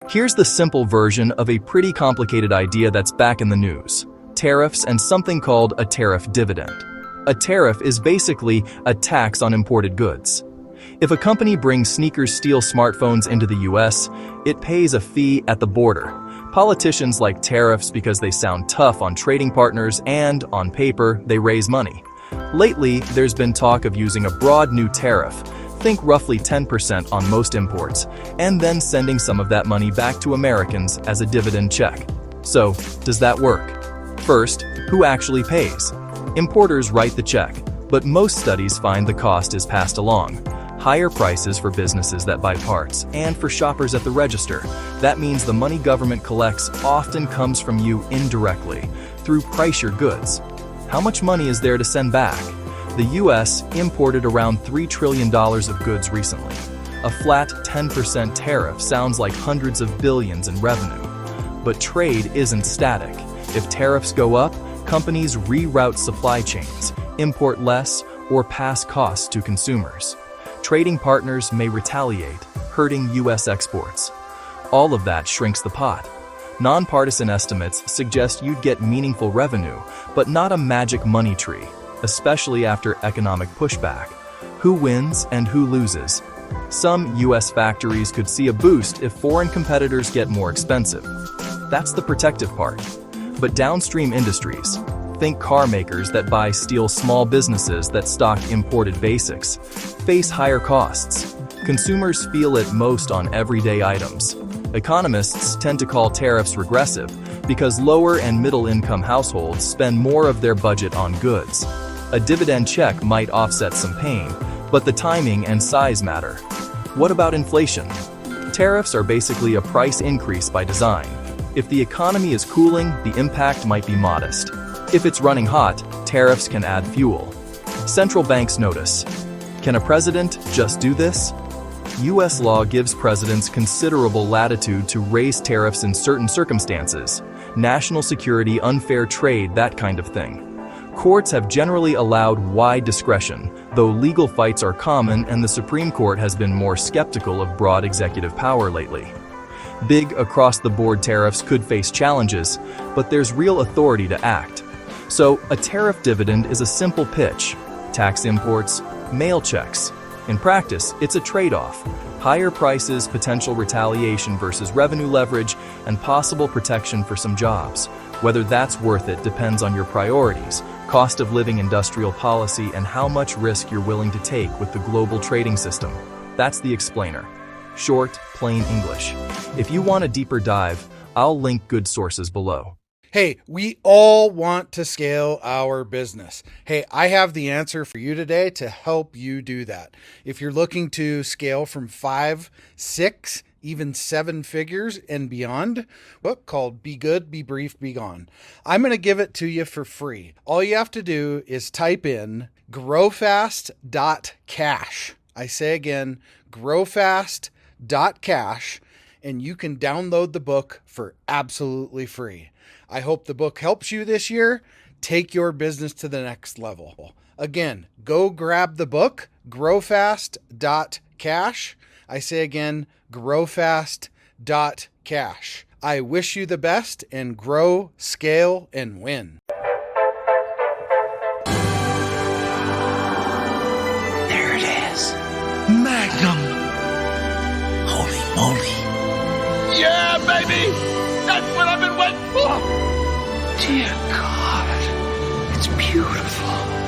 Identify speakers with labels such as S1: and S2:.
S1: Here's the simple version of a pretty complicated idea that's back in the news: tariffs and something called a tariff dividend. A tariff is basically a tax on imported goods. If a company brings sneakers-style smartphones into the US, it pays a fee at the border. Politicians like tariffs because they sound tough on trading partners and, on paper, they raise money. Lately, there's been talk of using a broad new tariff, think roughly 10% on most imports, and then sending some of that money back to Americans as a dividend check. So, does that work? First, who actually pays? Importers write the check, but most studies find the cost is passed along. Higher prices for businesses that buy parts, and for shoppers at the register. That means the money government collects often comes from you indirectly, through price your goods. How much money is there to send back? The US imported around $3 trillion of goods recently. A flat 10% tariff sounds like hundreds of billions in revenue. But trade isn't static. If tariffs go up, companies reroute supply chains, import less, or pass costs to consumers. Trading partners may retaliate, hurting US exports. All of that shrinks the pot. Nonpartisan estimates suggest you'd get meaningful revenue, but not a magic money tree, especially after economic pushback. Who wins and who loses? Some US factories could see a boost if foreign competitors get more expensive. That's the protective part. But downstream industries, think car makers that buy steel, small businesses that stock imported basics, face higher costs. Consumers feel it most on everyday items. Economists tend to call tariffs regressive because lower and middle-income households spend more of their budget on goods. A dividend check might offset some pain, but the timing and size matter. What about inflation? Tariffs are basically a price increase by design. If the economy is cooling, the impact might be modest. If it's running hot, tariffs can add fuel. Central banks notice. Can a president just do this? US law gives presidents considerable latitude to raise tariffs in certain circumstances. National security, unfair trade, that kind of thing. Courts have generally allowed wide discretion, though legal fights are common and the Supreme Court has been more skeptical of broad executive power lately. Big across-the-board tariffs could face challenges, but there's real authority to act. So, a tariff dividend is a simple pitch. Tax imports, mail checks. In practice, it's a trade-off. Higher prices, potential retaliation versus revenue leverage, and possible protection for some jobs. Whether that's worth it depends on your priorities, cost of living, industrial policy, and how much risk you're willing to take with the global trading system. That's the explainer. Short, plain English. If you want a deeper dive, I'll link good sources below.
S2: Hey, we all want to scale our business. Hey, I have the answer for you today to help you do that. If you're looking to scale from 5, 6, even 7 figures and beyond, book called Be Good, Be Brief, Be Gone. I'm going to give it to you for free. All you have to do is type in growfast.cash. I say again, growfast.cash, and you can download the book for absolutely free. I hope the book helps you this year. Take your business to the next level. Again, go grab the book, growfast.cash. I say again, growfast.cash. I wish you the best and grow, scale, and win.
S3: There it is. Magnum. Holy moly.
S4: Yeah, baby! That's what I've been waiting for!
S3: Dear God, it's beautiful.